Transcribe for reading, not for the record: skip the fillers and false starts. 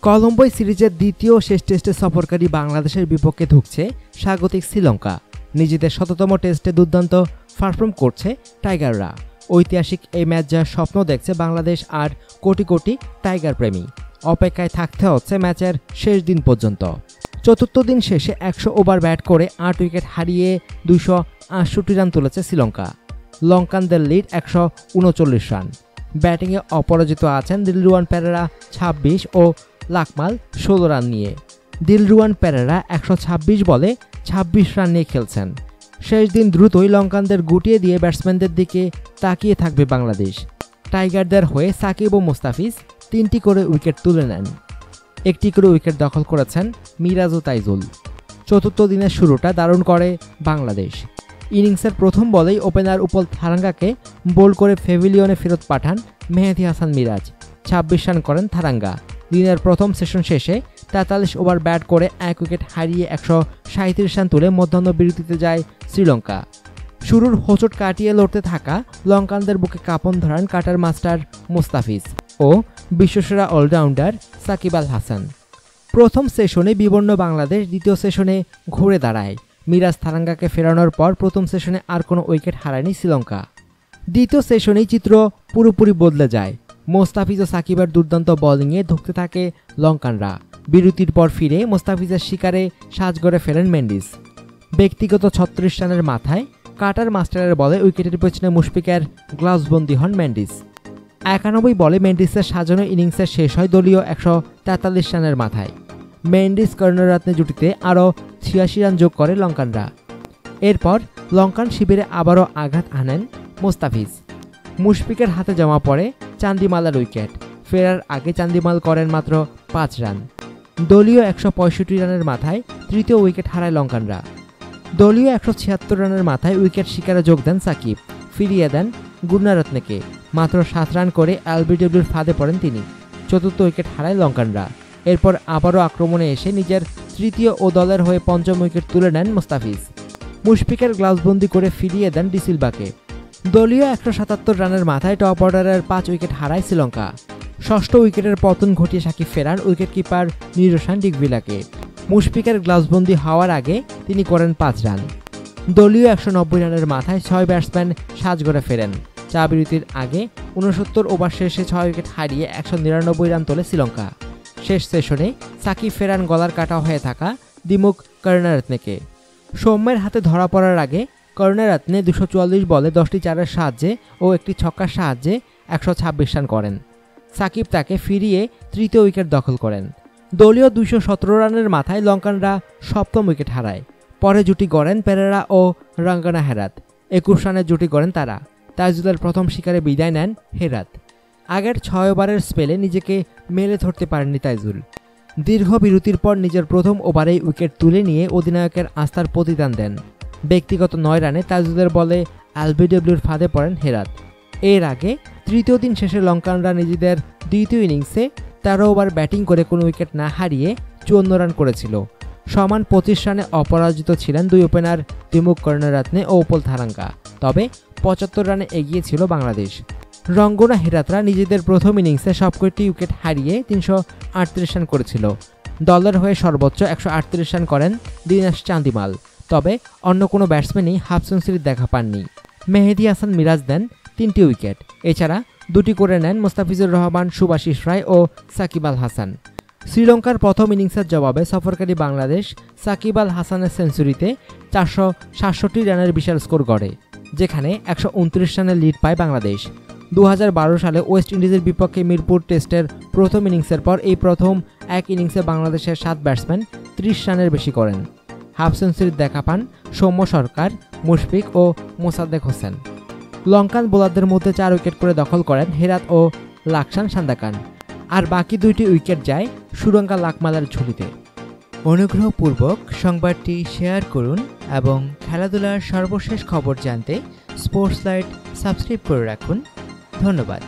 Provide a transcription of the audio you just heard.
কলম্বো সিরিজের দ্বিতীয় শেষ টেস্টে সফরকারী বাংলাদেশের বিপক্ষে ধুঁকছে স্বাগতিক শ্রীলঙ্কা। নিজেদের ১৭তম টেস্টে দুর্দান্ত পারফর্ম করছে টাইগাররা। ঐতিহাসিক এই ম্যাচ যাওয়ার স্বপ্ন দেখছে বাংলাদেশ আর কোটি কোটি টাইগার প্রেমী। অপেক্ষায় থাকতে হচ্ছে ম্যাচের শেষ দিন পর্যন্ত। চতুর্থ দিন শেষে ১০০ ওভার ব্যাট করে ৮ উইকেট হারিয়ে ২৬৮ রান তুলেছে শ্রীলঙ্কা। লঙ্কানদের লিড ১৩৯ রান। ব্যাটিংয়ে অপরাজিত আছেন দিলরুয়ান পেরেরা ২৬ ও লাকমাল ১৬ রান নিয়ে। দিলরুয়ান পেরেরা ১২৬ বলে ২৬ রান নিয়ে খেলছেন। শেষ দিন দ্রুতই লঙ্কানদের গুটিয়ে দিয়ে ব্যাটসম্যানদের দিকে তাকিয়ে থাকবে বাংলাদেশ। টাইগারদের হয়ে সাকিব ও মুস্তাফিজ ৩টি করে উইকেট তুলে নেন। একটি করে উইকেট দখল করেছেন মিরাজ ও তাইজুল। চতুর্থ দিনের শুরুটা দারুণ করে বাংলাদেশ। ইনিংসের প্রথম বলেই ওপেনার উপল থারাঙ্গাকে বোল্ড করে প্যাভিলিয়নে ফেরত পাঠান মেহেদী হাসান মিরাজ। ২৬ রান করেন থারাঙ্গা। দিনের প্রথম সেশন শেষে ৪৩ ওভার ব্যাট করে ১ উইকেট হারিয়ে ১৩৭ রান তুলে মধ্যাহ্ন বিরতিতে যায় শ্রীলঙ্কা। শুরুর হোঁচট কাটিয়ে লড়তে থাকা লঙ্কানদের বুকে কাঁপন ধরান কাটার মাস্টার মুস্তাফিজ ও বিশ্বসেরা অলরাউন্ডার সাকিব আল হাসান। প্রথম সেশনে বিবর্ণ বাংলাদেশ দ্বিতীয় সেশনে ঘুরে দাঁড়ায়। মিরাজ থারাঙ্গাকে ফেরানোর পর প্রথম সেশনে আর কোনো উইকেট হারায়নি শ্রীলঙ্কা। দ্বিতীয় সেশনেই চিত্র পুরোপুরি বদলে যায়। মোস্তাফিজ ও সাকিবের দুর্দান্ত বোলিংয়ে ধুঁকতে থাকে লঙ্কানরা। বিরতির পর ফিরে মোস্তাফিজের শিকারে সাজ গড়ে ফেরেন মেন্ডিস। ব্যক্তিগত ৩৬ রানের মাথায় কাটার মাস্টারের বলে উইকেটের পেছনে মুশফিকের গ্লাভসবন্দি হন মেন্ডিস। ৯১ বলে মেন্ডিসের সাজানো ইনিংসের শেষ হয় দলীয় ১৪৩ রানের মাথায়। মেন্ডিস কর্ণরত্নে জুটিতে আরও ৮৬ রান যোগ করে লঙ্কানরা। এরপর লঙ্কান শিবিরে আবারও আঘাত আনেন মোস্তাফিজ। মুশফিকের হাতে জমা পড়ে চান্দিমালের উইকেট। ফেরার আগে চান্দিমাল করেন মাত্র ৫ রান। দলীয় ১৬৫ রানের মাথায় তৃতীয় উইকেট হারায় লঙ্কানরা। দলীয় ১৭৬ রানের মাথায় উইকেট শিকারে যোগ দেন সাকিব। ফিরিয়ে দেন গুণরত্নেকে। মাত্র ৭ রান করে এলবিডব্লিউর ফাঁদে পড়েন তিনি। চতুর্থ উইকেট হারায় লঙ্কানরা। এরপর আবারও আক্রমণে এসে নিজের তৃতীয় ও দলের হয়ে পঞ্চম উইকেট তুলে নেন মুস্তাফিজ। মুশফিকের গ্লাভসবন্দি করে ফিরিয়ে দেন ডিসিলভাকে। দলীয় ১৭৭ রানের মাথায় টপ অর্ডারের ৫ উইকেট হারায় শ্রীলঙ্কা। ষষ্ঠ উইকেটের পতন ঘটিয়ে সাকিব ফেরান উইকেটকিপার নিরোশান ডিকভিলাকে। মুশফিকের গ্লাভসবন্দি হওয়ার আগে তিনি করেন ৫ রান। দলীয় ১৯০ রানের মাথায় ৬ ব্যাটসম্যান সাজ গড়ে ফেরেন। চা বিরতির আগে ৬৯ ওভার শেষে ৬ উইকেট হারিয়ে ১৯৯ রান তোলে শ্রীলঙ্কা। শেষ সেশনে সাকিব ফেরান গলার কাটা হয়ে থাকা দিমুখ কর্ণরত্নেকে। সৌম্যের হাতে ধরা পড়ার আগে কর্ণরত্নে ২৪৪ বলে ১০টি চারের সাহায্যে ও একটি ছক্কার সাহায্যে ১২৬ রান করেন। সাকিব তাকে ফিরিয়ে তৃতীয় উইকেট দখল করেন। দলীয় ২১৭ রানের মাথায় লঙ্কানরা সপ্তম উইকেট হারায়। পরে জুটি গড়েন পেরেরা ও রাঙ্গানা হেরাত। ২১ রানের জুটি গড়েন তারা। তাইজুলের প্রথম শিকারে বিদায় নেন হেরাত। আগের ৬ ওভারের স্পেলে নিজেকে মেলে ধরতে পারেননি তাইজুল। দীর্ঘ বিরতির পর নিজের প্রথম ওভারেই উইকেট তুলে নিয়ে অধিনায়কের আস্থার প্রতিদান দেন। ব্যক্তিগত ৯ রানে তাইজুলের বলে এলবিডব্লিউর ফাঁদে পড়েন হেরাত। এর আগে তৃতীয় দিন শেষে লঙ্কানরা নিজেদের দ্বিতীয় ইনিংসে ১৩ ওভার ব্যাটিং করে কোনো উইকেট না হারিয়ে ৫৪ রান করেছিল। সমান ২৫ রানে অপরাজিত ছিলেন দুই ওপেনার দিমুখ কর্ণরত্নে ও উপল থারাঙ্গা। তবে ৭৫ রানে এগিয়ে ছিল বাংলাদেশ। রঙ্গনা হেরাতরা নিজেদের প্রথম ইনিংসে সবকটি উইকেট হারিয়ে ৩৩৮ রান করেছিল। দলের হয়ে সর্বোচ্চ ১৩৮ রান করেন দিনেশ চান্দিমাল। তবে অন্য কোনো ব্যাটসম্যানই হাফ সেঞ্চুরির দেখা পাননি। মেহেদী হাসান মিরাজ দেন ৩টি উইকেট। এছাড়া ২টি করে নেন মুস্তাফিজুর রহমান, সুভাশিস রায় ও সাকিব আল হাসান। শ্রীলঙ্কার প্রথম ইনিংসের জবাবে সফরকারী বাংলাদেশ সাকিব আল হাসানের সেঞ্চুরিতে ৪৬৭ রানের বিশাল স্কোর গড়ে, যেখানে ১২৯ রানের লিড পায় বাংলাদেশ। ২০১২ সালে ওয়েস্ট ইন্ডিজের বিপক্ষে মিরপুর টেস্টের প্রথম ইনিংসের পর এই প্রথম এক ইনিংসে বাংলাদেশের ৭ ব্যাটসম্যান ৩০ রানের বেশি করেন। হাফ সেঞ্চুরির দেখা পান সৌম্য সরকার, মুশফিক ও মোসাদ্দেক হোসেন। লঙ্কান বোলারদের মধ্যে ৪ উইকেট করে দখল করেন হেরাত ও লাকসান সান্দাকান। আর বাকি ২টি উইকেট যায় সুরঙ্গা লাকমালের ঝুলিতে। অনুগ্রহপূর্বক সংবাদটি শেয়ার করুন এবং খেলাধুলার সর্বশেষ খবর জানতে স্পোর্টস লাইট সাবস্ক্রাইব করে রাখুন। ধন্যবাদ।